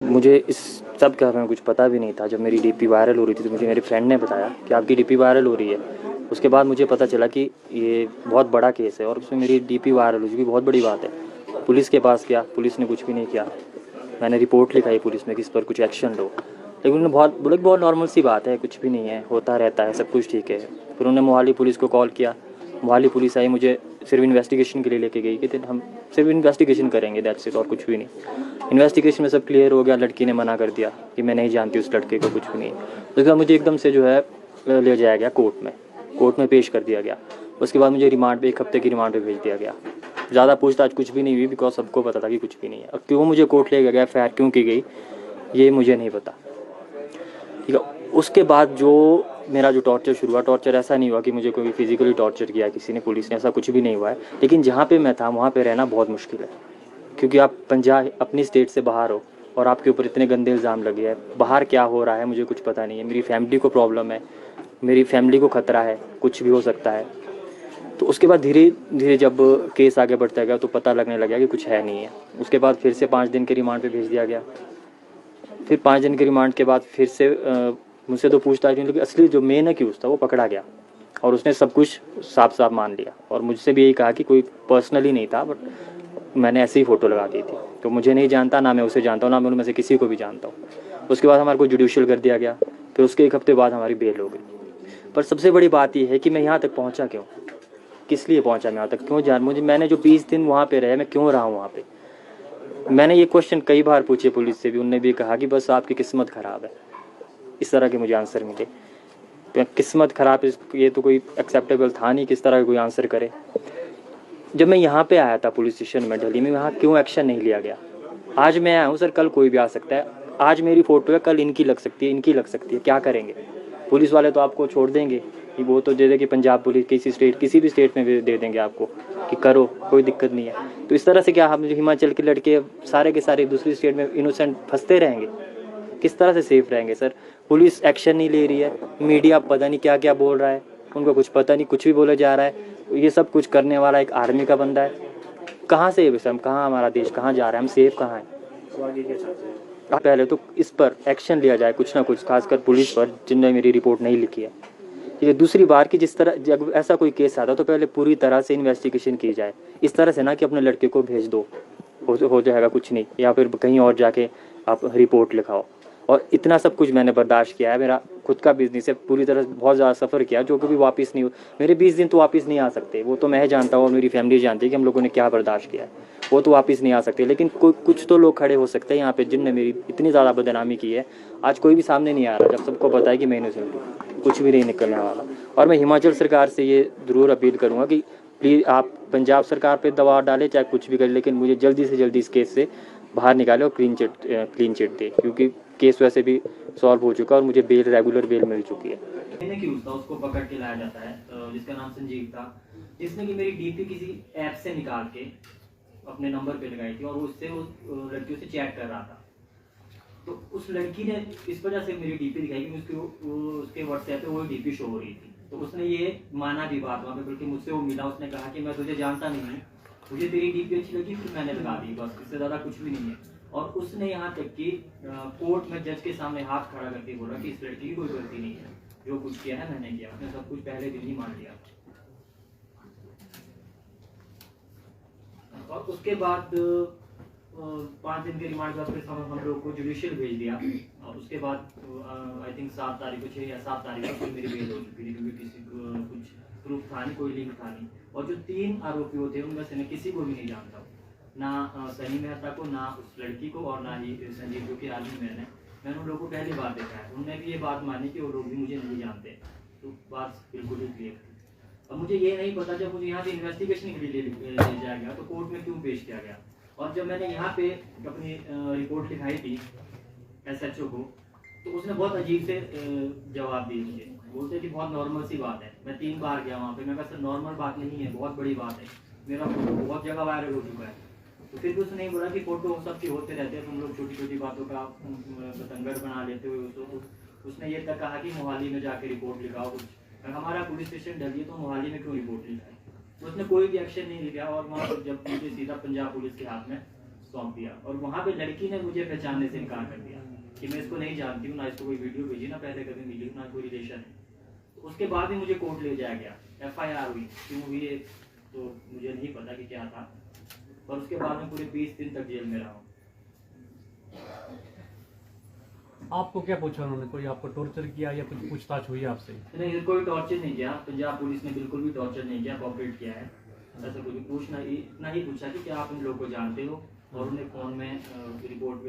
मुझे इस सब के बारे में कुछ पता भी नहीं था। जब मेरी डीपी वायरल हो रही थी तो मुझे मेरे फ्रेंड ने बताया कि आपकी डीपी वायरल हो रही है। उसके बाद मुझे पता चला कि ये बहुत बड़ा केस है और उसमें मेरी डीपी वायरल हो चुकी, बहुत बड़ी बात है। पुलिस के पास गया, पुलिस ने कुछ भी नहीं किया। मैंने रिपोर्ट लिखाई पुलिस में कि इस पर कुछ एक्शन लो, लेकिन उन्होंने बोले कि बहुत नॉर्मल सी बात है, कुछ भी नहीं है, होता रहता है, सब कुछ ठीक है। फिर उन्होंने मोहाली पुलिस को कॉल किया, मोहाली पुलिस आई, मुझे सिर्फ इन्वेस्टिगेशन के लिए लेके गई कि हम सिर्फ इन्वेस्टिगेशन करेंगे, दैट्स इट, और कुछ भी नहीं। इन्वेस्टिगेशन में सब क्लियर हो गया, लड़की ने मना कर दिया कि मैं नहीं जानती उस लड़के को, कुछ भी नहीं। उसके बाद मुझे एकदम से जो है ले जाया गया कोर्ट में पेश कर दिया गया। उसके बाद मुझे रिमांड पे, 1 हफ्ते की रिमांड पे भेज दिया गया। ज़्यादा पूछताछ कुछ भी नहीं हुई, बिकॉज सबको पता था कि कुछ भी नहीं है। और क्यों मुझे कोर्ट ले गया, एफआईआर क्यों की गई, ये मुझे नहीं पता। ठीक है। उसके बाद जो मेरा जो टॉर्चर शुरू हुआ, टॉर्चर ऐसा नहीं हुआ कि मुझे कोई फिजिकली टॉर्चर किया किसी ने, पुलिस ने, ऐसा कुछ भी नहीं हुआ है। लेकिन जहाँ पे मैं था वहाँ पे रहना बहुत मुश्किल है, क्योंकि आप पंजाब, अपनी स्टेट से बाहर हो और आपके ऊपर इतने गंदे इल्ज़ाम लगे हैं। बाहर क्या हो रहा है मुझे कुछ पता नहीं है। मेरी फैमिली को प्रॉब्लम है, मेरी फैमिली को खतरा है, कुछ भी हो सकता है। तो उसके बाद धीरे धीरे जब केस आगे बढ़ता गया तो पता लगने लगा कि कुछ है नहीं है। उसके बाद फिर से 5 दिन के रिमांड पे भेज दिया गया। फिर 5 दिन के रिमांड के बाद फिर से मुझसे तो पूछताछ नहीं, लेकिन असली जो मेन अक्यूज़ था वो पकड़ा गया और उसने सब कुछ साफ साफ मान लिया। और मुझसे भी यही कहा कि कोई पर्सनली नहीं था, बट मैंने ऐसे ही फ़ोटो लगा दी थी। तो मुझे नहीं जानता, ना मैं उसे जानता हूँ, ना मैं उनमें से किसी को भी जानता हूँ। उसके बाद हमारे को जुडिशियल कर दिया गया। फिर उसके 1 हफ्ते बाद हमारी बेल हो गई। पर सबसे बड़ी बात यह है कि मैं यहाँ तक पहुँचा क्यों, किस लिए पहुँचा मैं यहाँ तक, क्यों जान मुझे, मैंने जो 20 दिन वहाँ पे रहे, मैं क्यों रहा हूँ वहाँ पे। मैंने ये क्वेश्चन कई बार पूछे पुलिस से भी, उनने भी कहा कि बस आपकी किस्मत ख़राब है। इस तरह के मुझे आंसर मिले। किस्मत ख़राब, ये तो कोई एक्सेप्टेबल था नहीं, किस तरह कोई आंसर करे। जब मैं यहाँ पे आया था पुलिस स्टेशन में दिल्ली में, वहाँ क्यों एक्शन नहीं लिया गया। आज मैं आया हूँ सर, कल कोई भी आ सकता है। आज मेरी फ़ोटो है, कल इनकी लग सकती है, इनकी लग सकती है, क्या करेंगे। पुलिस वाले तो आपको छोड़ देंगे कि वो तो दे दे कि पंजाब पुलिस किसी भी स्टेट में भी दे देंगे आपको कि करो, कोई दिक्कत नहीं है। तो इस तरह से क्या हम हिमाचल के लड़के सारे के सारे दूसरी स्टेट में इनोसेंट फंसते रहेंगे, किस तरह से सेफ रहेंगे सर। पुलिस एक्शन नहीं ले रही है, मीडिया पता नहीं क्या क्या बोल रहा है, उनको कुछ पता नहीं, कुछ भी बोला जा रहा है। ये सब कुछ करने वाला एक आर्मी का बंदा है। कहाँ से हम, कहाँ हमारा देश कहाँ जा रहा है, हम सेफ कहाँ हैं। पहले तो इस पर एक्शन लिया जाए कुछ ना कुछ, खासकर पुलिस पर जिनने मेरी रिपोर्ट नहीं लिखी है। ये दूसरी बार कि जिस तरह जब ऐसा कोई केस आता तो पहले पूरी तरह से इन्वेस्टिगेशन की जाए। इस तरह से ना कि अपने लड़के को भेज दो, हो जाएगा कुछ नहीं, या फिर कहीं और जाके आप रिपोर्ट लिखाओ। और इतना सब कुछ मैंने बर्दाश्त किया है, मेरा खुद का बिजनेस है, पूरी तरह से बहुत ज़्यादा सफ़र किया, जो कभी वापस नहीं हो। मेरे 20 दिन तो वापस नहीं आ सकते, वो तो मैं जानता हूँ और मेरी फैमिली जानती है कि हम लोगों ने क्या बर्दाश्त किया है। वो तो वापस नहीं आ सकते, लेकिन कुछ तो लोग खड़े हो सकते हैं यहाँ पे जिनने मेरी इतनी ज़्यादा बदनामी की है। आज कोई भी सामने नहीं आ रहा, जब सबको पता है कि मैं इनोसेंट हूँ, कुछ भी नहीं निकलने वाला। और मैं हिमाचल सरकार से ये ज़रूर अपील करूँगा कि प्लीज़ आप पंजाब सरकार पे दबाव डालें, चाहे कुछ भी करें, लेकिन मुझे जल्दी से जल्दी इस केस से बाहर निकाले और क्लीन चिट दे, क्योंकि केस वैसे भी सॉल्व हो चुका है और मुझे रेगुलर बेल मिल चुकी है। था उसको पकड़ के लाया जाता है, जिसका नाम संजीव था, जिसने कि मेरी डीपी किसी ऐप से निकाल के अपने नंबर पे लगाई थी और उससे उस लड़कियों से चैट कर रहा था। तो उस लड़की ने इस वजह से मेरी डीपी दिखाई कि उसके व्हाट्सएप पे वो डीपी शो हो रही थी। तो उसने ये माना भी बात वहाँ पे, बल्कि मुझसे वो मिला, उसने कहा कि मैं तुझे जानता नहीं हूँ, मुझे तेरी डीपी अच्छी लगी, फिर मैंने लगा दी, बस इससे ज़्यादा कुछ भी नहीं है। और उसने यहाँ तक कि कोर्ट में जज के सामने हाथ खड़ा करके बोला कि इस लड़की की कोई गलती नहीं है, जो कुछ किया है मैंने किया, उसने सब कुछ पहले दिन ही मान लिया। और उसके बाद 5 दिन के रिमांड के बाद फिर हम लोग को जुडिशियल भेज दिया। और उसके बाद आई थिंक 7 तारीख को, 6 या 7 तारीख को मेरी बेल हो चुकी थी, क्योंकि किसी को कुछ प्रूफ था नहीं, कोई लिंक था नहीं। और जो 3 आरोपी थे उनमें से मैं किसी को भी नहीं जानता, ना सनी मेहता को, ना उस लड़की को, और ना ही संजीव, जो कि आर्मी मैन है। मैंने उन लोगों को पहली बार देखा है, उन्होंने भी ये बात मानी कि वो लोग भी मुझे नहीं जानते। तो बात बिल्कुल ही क्लियर थी। अब मुझे ये नहीं पता, जब मुझे यहाँ से इन्वेस्टिगेशन के लिए ले जाया गया तो कोर्ट में क्यों पेश किया गया। और जब मैंने यहाँ पे अपनी रिपोर्ट लिखाई थी एसएचओ को, तो उसने बहुत अजीब से जवाब दिए मुझे, बोलते कि बहुत नॉर्मल सी बात है। मैं 3 बार गया वहाँ पे, मैं कहा सर नॉर्मल बात नहीं है, बहुत बड़ी बात है, मेरा फोटो बहुत जगह वायरल हो चुका है। तो फिर भी उसने नहीं बोला कि फोटो सबके होते रहते हैं, तुम लोग छोटी छोटी बातों का बतंगड़ बना लेते हो। तो उसने ये तक कहा कि मोहाली में जाके रिपोर्ट लिखाओ कुछ। हमारा पुलिस स्टेशन डलिए, तो मोहाली में क्यों रिपोर्ट लिखाई। तो उसने कोई भी एक्शन नहीं लिया। और वहाँ पर जब मुझे सीधा पंजाब पुलिस के हाथ में सौंप दिया। और वहाँ पे लड़की ने मुझे पहचानने से इनकार कर दिया कि मैं इसको नहीं जानती हूँ, ना इसको कोई वीडियो भेजी, ना पहले कभी मिली हूँ, ना कोई रिलेशन है। तो उसके बाद भी मुझे कोर्ट ले जाया गया, FIR हुई, क्यों हुई है तो मुझे नहीं पता कि क्या था। और उसके बाद मैं पूरे 20 दिन तक जेल में रहा हूँ। आपको क्या पूछा उन्होंने? कोई आपको टॉर्चर किया या कुछ पूछताछ हुई आपसे? नहीं, कोई टॉर्चर नहीं किया, पंजाब पुलिस ने बिल्कुल भी टॉर्चर नहीं किया, कोऑपरेट किया है। ऐसा कुछ पूछना इतना ही पूछा कि क्या आप इन लोगों को जानते हो, और उन्हें फ़ोन में रिपोर्ट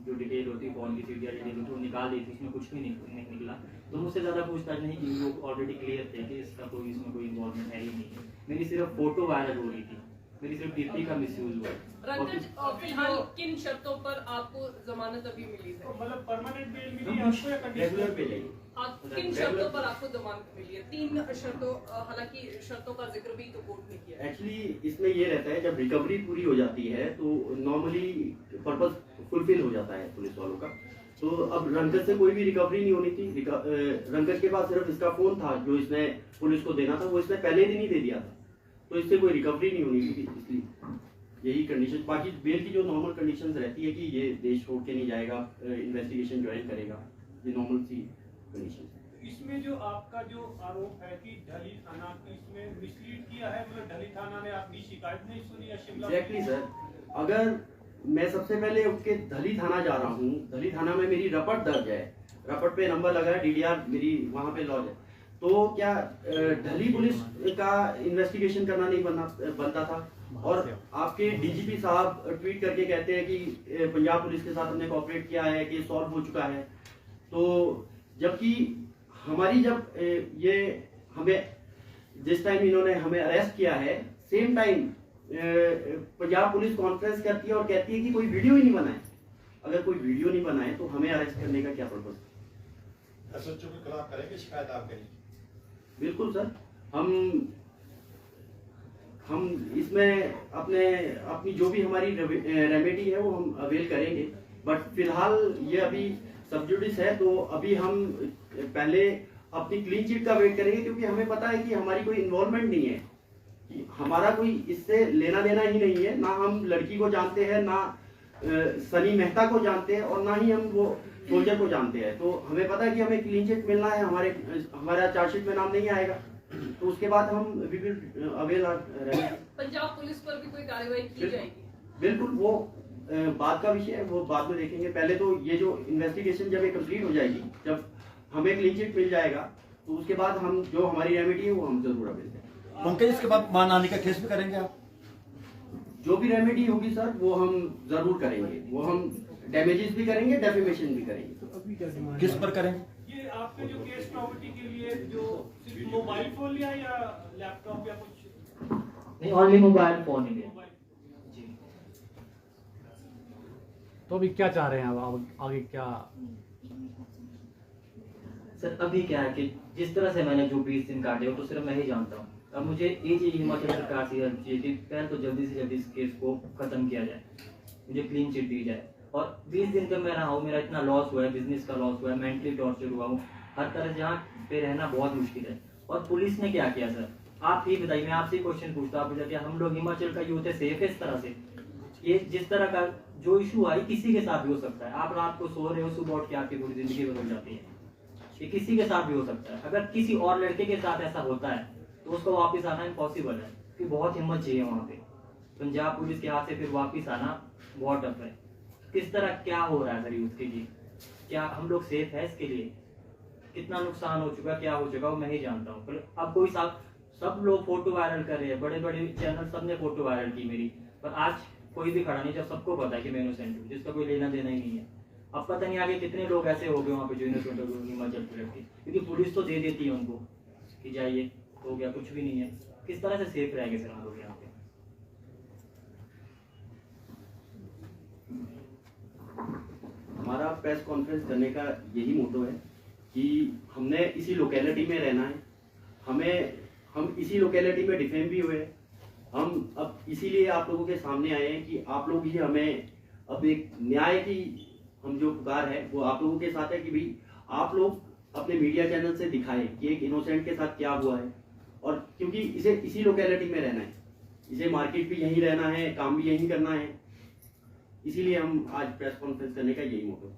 जो डिटेल होती है, फ़ोन की सीडिया डिटेल होती है वो निकाल दी थी, इसमें कुछ भी नहीं निकला। तो मुझसे ज़्यादा पूछताछ नहीं की, वो ऑलरेडी क्लियर थे कि इसका कोई इसमें कोई इन्वॉल्वमेंट है ही नहीं है। मेरी सिर्फ फोटो वायरल हो रही थी, मेरी सिर्फ DP का मिसयूज हुआ। रंजन, फिलहाल किन शर्तों पर आपको जमानत अभी मिली है? मतलब परमानेंट बेल मिली आपको या रेगुलर पे ले किन शर्तों पर आपको जमानत मिली है? 3 शर्तों, हालांकि शर्तों का जिक्र भी तो कोर्ट ने किया है। एक्चुअली इसमें ये रहता है, जब रिकवरी पूरी हो जाती है तो नॉर्मली पर्पस फुलफिल हो जाता है पुलिस वालों का। तो अब रंगत से कोई भी रिकवरी नहीं होनी थी। रंगत के पास सिर्फ इसका फोन था जो इसने पुलिस को देना था, वो इसने पहले दिन ही दे दिया था, तो इससे कोई रिकवरी नहीं होनी थी। इसलिए यही कंडीशन, बाकी बेल की जो नॉर्मल कंडीशंस रहती है कि ये देश छोड़ के नहीं जाएगा, इन्वेस्टिगेशन ज्वाइन करेगा, ये नॉर्मल सी कंडीशन। इसमें जो आपका जो आरोप है कि ढली थाना की इसमें मिसलीड किया है, मतलब ढली थाना ने आपकी शिकायत नहीं सुनी या शिमला? एग्जैक्टली सर, अगर मैं सबसे पहले उसके धली थाना जा रहा हूँ, धली थाना में मेरी रपट दर्ज है, रपट पे नंबर लगा है, DDR मेरी वहाँ पे लॉज है, तो क्या ढली पुलिस का इन्वेस्टिगेशन करना नहीं बनता था? और आपके DGP साहब ट्वीट करके कहते हैं कि पंजाब पुलिस के साथ हमने कोऑपरेट किया है, कि सॉल्व हो चुका है। तो जबकि हमारी जब ये हमें जिस टाइम इन्होंने हमें अरेस्ट किया है, same time Punjab police conference करती है और कहती है कि कोई वीडियो ही नहीं बनाए। अगर कोई वीडियो नहीं बनाए तो हमें अरेस्ट करने का क्या पर्पस? SHO के खिलाफ करेंगे शिकायत आप करेंगे? बिल्कुल सर, हम इसमें अपनी जो भी हमारी रेमेडी है वो हम अवेल करेंगे। बट फिलहाल ये अभी सब्जुडिस है, तो अभी हम पहले अपनी क्लीन चिट का वेट करेंगे, क्योंकि हमें पता है कि हमारी कोई इन्वॉल्वमेंट नहीं है, कि हमारा कोई इससे लेना देना ही नहीं है। ना हम लड़की को जानते हैं, ना सनी मेहता को जानते हैं, और ना ही हम वो सोल्जर को जानते हैं। तो हमें पता है कि हमें क्लीन चिट मिलना है, हमारा चार्जशीट में नाम नहीं आएगा, तो उसके बाद हम वी विल अवेल रहेंगे। पंजाब पुलिस पर भी कोई कार्रवाई की जाएगी? बिल्कुल, वो बात का विषय है, वो बाद में देखेंगे। पहले तो ये जो इन्वेस्टिगेशन जब ये कंप्लीट हो जाएगी, जब हमें क्लीन चिट मिल जाएगा, तो उसके बाद हम जो हमारी रेमेडी है वो हम जरूर अवेल करेंगे। पंकज, इसके बाद मानहानि का केस भी करेंगे आप? जो भी रेमेडी होगी सर वो हम जरूर करेंगे, वो हम डैमेजेस भी करेंगे, डेफेमेशन भी करेंगे। किस पर करेंगे? ये आपके जो केस प्रॉपर्टी के लिए जो सिर्फ मोबाइल फोन लिया या लैपटॉप या कुछ? नहीं, ओनली मोबाइल फोन ही है जी। तो अभी क्या चाह रहे हैं आप? आगे क्या? सर अभी क्या है कि जिस तरह से मैंने जो 20 दिन काटे हो तो सिर्फ मैं ही जानता हूँ। अब मुझे ये चीज हिमाचल सरकार से हेल्प चाहिए थी, पहले तो जल्दी से जल्दी इस केस को खत्म किया जाए, मुझे क्लीन चिट दी जाए। और 20 दिन जब मैं रहा हूँ, मेरा इतना लॉस हुआ है, बिजनेस का लॉस हुआ है, मेंटली टॉर्चर हुआ हूँ, हर तरह से यहाँ पे रहना बहुत मुश्किल है। और पुलिस ने क्या किया सर, आप ही बताइए, मैं आपसे क्वेश्चन पूछता हूँ, आप हम लोग हिमाचल का यूथ है सेफ है इस तरह से? ये जिस तरह का जो इशू आई किसी के साथ भी हो सकता है। आप रात को सो रहे हो, सुबह उठ के आपकी पूरी जिंदगी बदल जाती है, ये किसी के साथ भी हो सकता है। अगर किसी और लड़के के साथ ऐसा होता है तो उसको वापस आना इम्पॉसिबल है, कि बहुत हिम्मत चाहिए वहाँ पे। पंजाब पुलिस के हाथ से फिर वापस आना बहुत टफ है। किस तरह क्या हो रहा है सर यूथ के लिए? क्या हम लोग सेफ है इसके लिए? कितना नुकसान हो चुका, क्या हो चुका वो मैं ही जानता हूँ। पर अब कोई सब लोग फोटो वायरल कर रहे हैं, बड़े बड़े चैनल सबने फोटो वायरल की मेरी, पर आज कोई भी खड़ा नहीं, जब सबको पता है कि मैं इनोसेंट हूँ, जिसका कोई लेना देना ही नहीं है। अब पता नहीं आगे कितने लोग ऐसे हो गए वहाँ पे जो इनोसेंट हो गए हिमाचल पुलिस की, क्योंकि पुलिस तो दे देती है उनको कि जाइए, हो गया, कुछ भी नहीं है। किस तरह से सेफ रहेंगे सर हम लोग यहाँ पे? हमारा प्रेस कॉन्फ्रेंस करने का यही मोटो है कि हमने इसी लोकेलिटी में रहना है, हम इसी लोकेलिटी में डिफेम भी हुए। हम अब इसीलिए आप लोगों के सामने आए हैं कि आप लोग ही हमें अब एक न्याय की हम जो पुकार है वो आप लोगों के साथ है कि भाई आप लोग अपने मीडिया चैनल से दिखाएं कि एक इनोसेंट के साथ क्या हुआ है। और क्योंकि इसे इसी लोकेलिटी में रहना है, इसे मार्केट भी यहीं रहना है, काम भी यहीं करना है, इसीलिए हम आज प्रेस कॉन्फ्रेंस करने का यही मोटिव।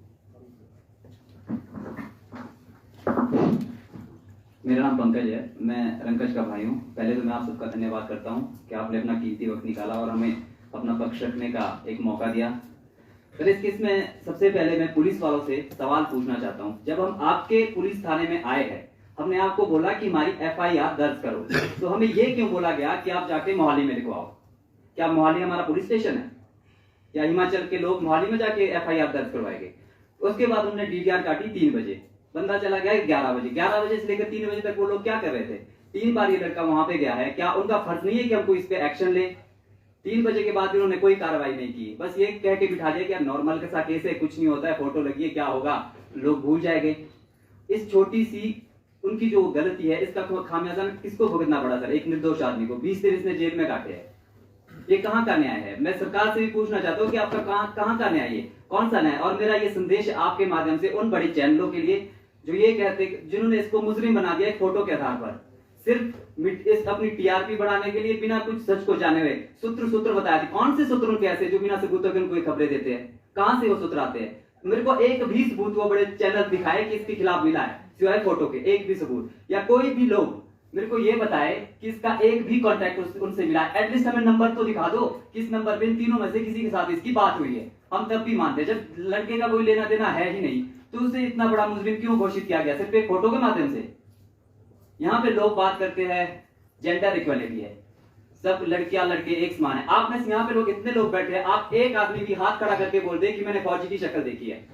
मेरा नाम पंकज है, मैं रंकज का भाई हूँ। पहले तो मैं आप सबका धन्यवाद करता हूँ कि आपने अपना कीमती वक्त निकाला और हमें अपना पक्ष रखने का एक मौका दिया। पर इस केस में सबसे पहले मैं पुलिस वालों से सवाल पूछना चाहता हूँ। जब हम आपके पुलिस थाने में आए हैं, हमने आपको बोला कि हमारी FIR दर्ज करो, तो हमें ये क्यों बोला गया कि आप जाके मोहाली में लिखवाओ? क्या मोहाली हमारा पुलिस स्टेशन है? या हिमाचल के लोग मोहाली में जाके FIR दर्ज करवाएंगे? उसके बाद उन्होंने DDR काटी 3 बजे, बंदा चला गया 11 बजे। 11 बजे से लेकर 3 बजे तक वो लोग क्या कर रहे थे? 3 बार ये लड़का वहां पे गया है, क्या उनका फर्ज नहीं है कि हमको इस पे एक्शन ले? 3 बजे के बाद उन्होंने कोई कार्रवाई नहीं की, बस ये कह के बिठा दिया कि नॉर्मल कैसा केस है, कुछ नहीं होता है, फोटो लगी है, क्या होगा, लोग भूल जाएंगे। इस छोटी सी उनकी जो गलती है, इसका खामियाजा किसको भुगतना पड़ा सर? एक निर्दोष आदमी को 20 दिन इसने जेल में काटे हैं। ये कहाँ का न्याय है? मैं सरकार से भी पूछना चाहता हूँ कि आपका कहाँ का न्याय है, कौन सा न्याय? और मेरा ये संदेश आपके माध्यम से उन बड़े चैनलों के लिए जो ये कहते, जिन्होंने इसको मुजरिम बना दिया एक फोटो के आधार पर, सिर्फ इस अपनी TRP बढ़ाने के लिए बिना कुछ सच को जाने हुए सूत्र बताया। कौन से सूत्र उनके ऐसे जो बिना सबूतों के उनको खबरें देते हैं? कहां से वो सूत्र आते हैं? मेरे को एक भी सबूत वो बड़े चैनल दिखाए कि इसके खिलाफ मिला है, सिवाय फोटो के। एक भी सबूत या कोई भी लोग मेरे को ये बताए कि इसका एक भी कॉन्टैक्ट उनसे मिला है। एटलीस्ट हमें नंबर तो दिखा दो, किस नंबर पे इन तीनों में से किसी के साथ इसकी बात हुई है। हम तब भी मानते, जब लड़के का कोई लेना देना है ही नहीं तो उसे इतना बड़ा मुजरिम क्यों घोषित किया गया? सिर्फ एक फोटो के माध्यम से। यहाँ पे लोग बात करते हैं जेंडर इक्वालिटी है, सब लड़कियां लड़के एक समान है। आप में यहाँ पे लोग इतने लोग बैठे हैं, आप एक आदमी भी हाथ खड़ा करके बोल दे कि मैंने फौजी की शक्ल देखी है,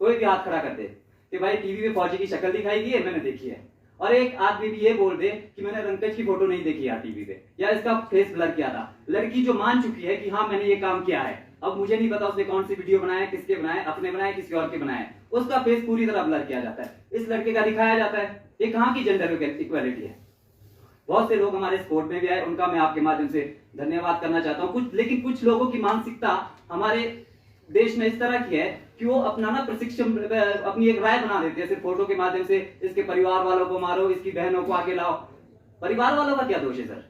कोई भी हाथ खड़ा कर दे कि भाई टीवी में फौजी की शक्ल दिखाई गई है, मैंने देखी है। और एक आदमी भी ये बोल दे कि मैंने रंकज की फोटो नहीं देखी यार टीवी पे, या इसका फेस ब्लर किया था। लड़की जो मान चुकी है कि हाँ मैंने ये काम किया है, अब मुझे नहीं पता उसने कौन सी वीडियो बनाया, किसके बनाए, अपने बनाए, किसी और के बनाए, उसका फेस पूरी तरह ब्लर किया जाता है, इस लड़के का दिखाया जाता है। ये कहाँ की जेंडर इक्वालिटी है? बहुत से लोग हमारे स्पोर्ट में भी आए, उनका मैं आपके माध्यम से धन्यवाद करना चाहता हूँ। लेकिन कुछ लोगों की मानसिकता हमारे देश में इस तरह की है कि वो अपना ना प्रशिक्षण अपनी एक राय बना देते हैं सिर्फ फोटो के माध्यम से। इसके परिवार वालों को मारो, इसकी बहनों को आगे लाओ। परिवार वालों का क्या दोष है सर?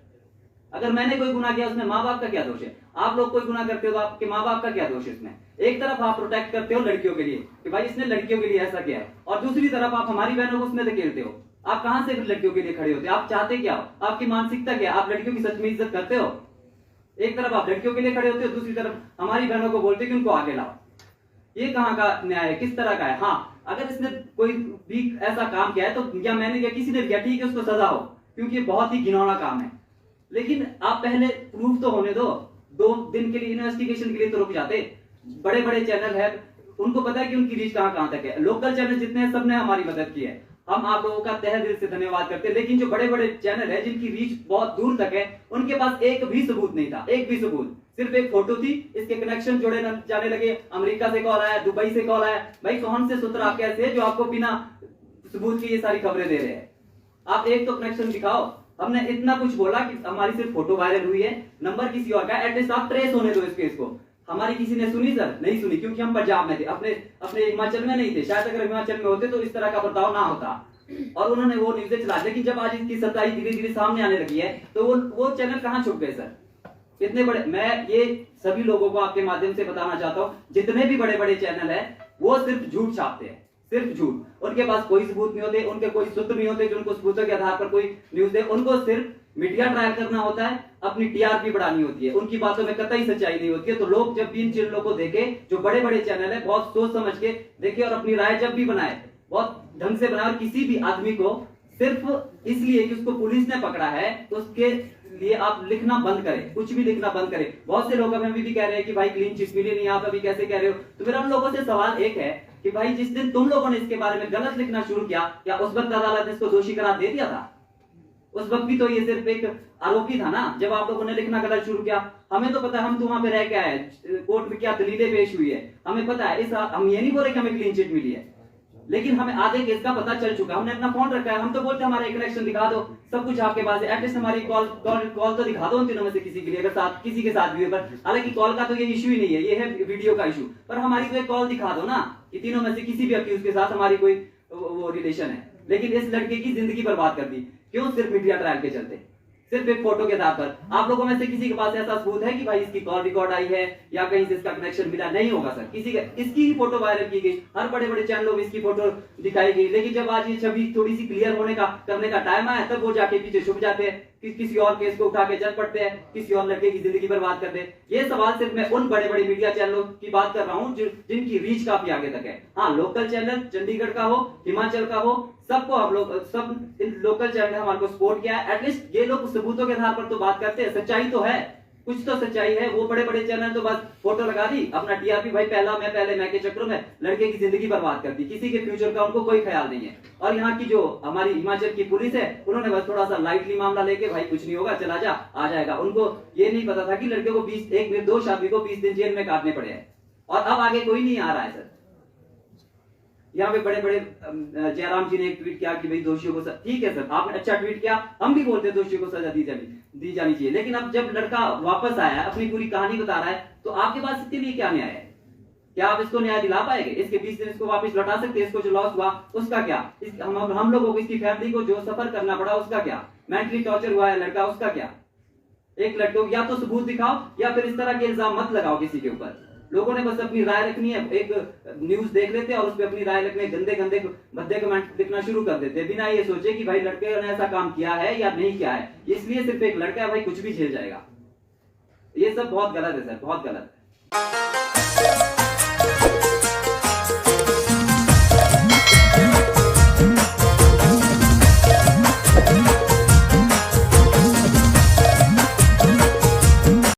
अगर मैंने कोई गुनाह किया उसमें माँ बाप का क्या दोष है? आप लोग कोई गुनाह करते हो तो आपके माँ बाप का क्या दोष है इसमें? एक तरफ आप प्रोटेक्ट करते हो लड़कियों के लिए कि भाई इसने लड़कियों के लिए ऐसा किया है, और दूसरी तरफ आप हमारी बहनों को उसमें धकेलते हो। आप कहां से लड़कियों के लिए खड़े होते हो? आप चाहते क्या हो? आपकी मानसिकता क्या है? आप लड़कियों की सच में इज्जत करते हो? एक तरफ आप लड़कियों के लिए खड़े होते हो, दूसरी तरफ हमारी बहनों को बोलते हो कि उनको आगे लाओ। ये कहाँ का न्याय है? किस तरह का है? हाँ, अगर इसने कोई भी ऐसा काम किया है तो या मैंने या किसी ने किया, ठीक है, उसको सजा हो, क्योंकि ये बहुत ही घिनौना काम है। लेकिन आप पहले प्रूफ तो होने दो। 2 दिन के लिए इन्वेस्टिगेशन के लिए तो रुक जाते। बड़े बड़े चैनल है, उनको पता है कि उनकी रीच कहाँ तक है। लोकल चैनल जितने हैं सबने हमारी मदद की है, हम आप लोगों का तहे दिल से धन्यवाद करते हैं। लेकिन जो बड़े बड़े चैनल है जिनकी रीच बहुत दूर तक है, उनके पास एक भी सबूत नहीं था, एक भी सबूत। सिर्फ एक फोटो थी, इसके कनेक्शन जोड़े जाने लगे। अमेरिका से कॉल आया, दुबई से कॉल आया। भाई कौन से सूत्र आपके ऐसे जो आपको बिना सबूत की ये सारी खबरें दे रहे हैं? आप एक तो कनेक्शन दिखाओ। हमने इतना कुछ बोला कि हमारी सिर्फ फोटो वायरल हुई है, नंबर किसी और का, एटलीस्ट आप ट्रेस होने दो इस केस को। हमारी किसी ने सुनी सर? नहीं सुनी, क्योंकि हम पंजाब में थे, अपने हिमाचल में नहीं थे। शायद अगर हिमाचल में होते तो इस तरह का बर्ताव ना होता, और उन्होंने वो न्यूज़ें चला। लेकिन जब आज इसकी सच्चाई धीरे धीरे सामने आने लगी है तो वो चैनल कहाँ छुप गए सर? इतने बड़े, मैं ये सभी लोगों को आपके माध्यम से बताना चाहता हूँ, जितने भी बड़े बड़े चैनल है वो सिर्फ झूठ छापते हैं, सिर्फ झूठ। उनके पास कोई सबूत नहीं होते, उनके कोई सूत्र नहीं होते जो उनको सबूतों के आधार पर कोई न्यूज दे। उनको सिर्फ मीडिया ट्रायल करना होता है, अपनी TRP बढ़ानी होती है, उनकी बातों में कतई सच्चाई नहीं होती है। तो लोग जब भी इन चैनलों को देखे, जो बड़े बड़े चैनल है, बहुत सोच समझ के देखे और अपनी राय जब भी बनाए बहुत ढंग से बनाए। और किसी भी आदमी को सिर्फ इसलिए कि उसको पुलिस ने पकड़ा है तो उसके लिए आप लिखना बंद करें, कुछ भी लिखना बंद करें। बहुत से लोग हमें अभी भी कह रहे हैं कि भाई क्लीन चिट मिली नहीं, आप अभी कैसे कह रहे हो? तो मेरा उन लोगों से सवाल एक है कि भाई जिस दिन तुम लोगों ने इसके बारे में गलत लिखना शुरू किया, क्या उस वक्त अदालत ने इसको दोषी करार दे दिया था? उस वक्त भी तो ये सिर्फ एक आरोपी था ना, जब आप लोगों ने लिखना गलत शुरू किया। हमें तो पता है, हम तो वहां पे रह के आए, कोर्ट में क्या दलीलें पेश हुई है हमें पता है। हम ये नहीं बोल रहे कि हमें क्लीन चिट मिली है, लेकिन हमें आधे केस का पता चल चुका। हमने अपना फोन रखा है, हम तो बोलते हमारा कनेक्शन दिखा दो, सब कुछ आपके पास है, एटलीस्ट हमारी कॉल तो दिखा दो उन तीनों में से किसी के लिए, अगर साथ किसी के साथ भी। पर हालांकि कॉल का तो ये इशू ही नहीं है, ये है वीडियो का इशू। पर हमारी तो एक कॉल दिखा दो ना कि तीनों में से किसी भी अक्यूज के साथ हमारी कोई वो रिलेशन है। लेकिन इस लड़के की जिंदगी बर्बाद कर दी, क्यों? सिर्फ मीडिया ट्रायल के चलते। सिर्फ एक फोटो के आधार पर। आप लोगों में से किसी के पास ऐसा सबूत है कि भाई इसकी कॉल रिकॉर्ड आई है या कहीं से इसका कनेक्शन मिला? नहीं होगा सर। इसकी ही फोटो वायरल की गई, हर बड़े बड़े चैनलों में इसकी फोटो दिखाई गई, लेकिन जब आज ये छवि थोड़ी सी क्लियर करने का टाइम आया तब वो जाके पीछे छुप जाते हैं, किसी और केस को उठा के चल पड़ते हैं, किसी और लड़के की जिंदगी बर्बाद करते हैं। ये सवाल सिर्फ मैं उन बड़े बड़े मीडिया चैनलों की बात कर रहा हूं जिनकी रीच काफी आगे तक है। हाँ, लोकल चैनल चंडीगढ़ का हो, हिमाचल का हो, सबको हम लोग सब इन लोकल चैनल हमारे को सपोर्ट किया है। एटलीस्ट ये लोग सबूतों के आधार पर तो बात करते हैं, सच्चाई तो है, कुछ तो सच्चाई है। वो बड़े बड़े चैनल तो बस फोटो लगा दी, अपना टीआरपी, भाई पहले मैं के चक्रों में लड़के की जिंदगी बर्बाद कर दी, किसी के फ्यूचर का उनको कोई ख्याल नहीं है। और यहाँ की जो हमारी हिमाचल की पुलिस है, उन्होंने बस थोड़ा सा लाइटली मामला लेके भाई कुछ नहीं होगा, चला जा, आ जाएगा। उनको ये नहीं पता था कि लड़के को 1 निर्दोष आदमी को 20 दिन जेल में काटने पड़े हैं। और अब आगे कोई नहीं आ रहा है सर। यहाँ पे बड़े बड़े जयराम जी ने एक ट्वीट किया कि भाई दोषियों को ठीक है सर, आपने अच्छा ट्वीट किया, हम भी बोलते हैं दोषियों को सजा दी जानी चाहिए। लेकिन अब जब लड़का वापस आया, अपनी पूरी कहानी बता रहा है, तो आपके पास इसके लिए क्या न्याय है? क्या आप इसको न्याय दिला पाएंगे? इसके 20 दिन इसको वापस लौटा सकते हैं? इसको जो लॉस हुआ उसका क्या? हम लोगों को, इसकी फैमिली को जो सफर करना पड़ा उसका क्या? मेंटली टॉर्चर हुआ है लड़का, उसका क्या? एक लड़के को या तो सबूत दिखाओ या फिर इस तरह के इल्जाम मत लगाओ किसी के ऊपर। लोगों ने बस अपनी राय रखनी है, एक न्यूज देख लेते हैं और उस पर अपनी राय रखने, गंदे भद्दे कमेंट लिखना शुरू कर देते हैं, बिना ये सोचे कि भाई लड़के ने ऐसा काम किया है या नहीं किया है। इसलिए सिर्फ एक लड़का है भाई, कुछ भी झेल जाएगा। ये सब बहुत गलत है सर, बहुत गलत है।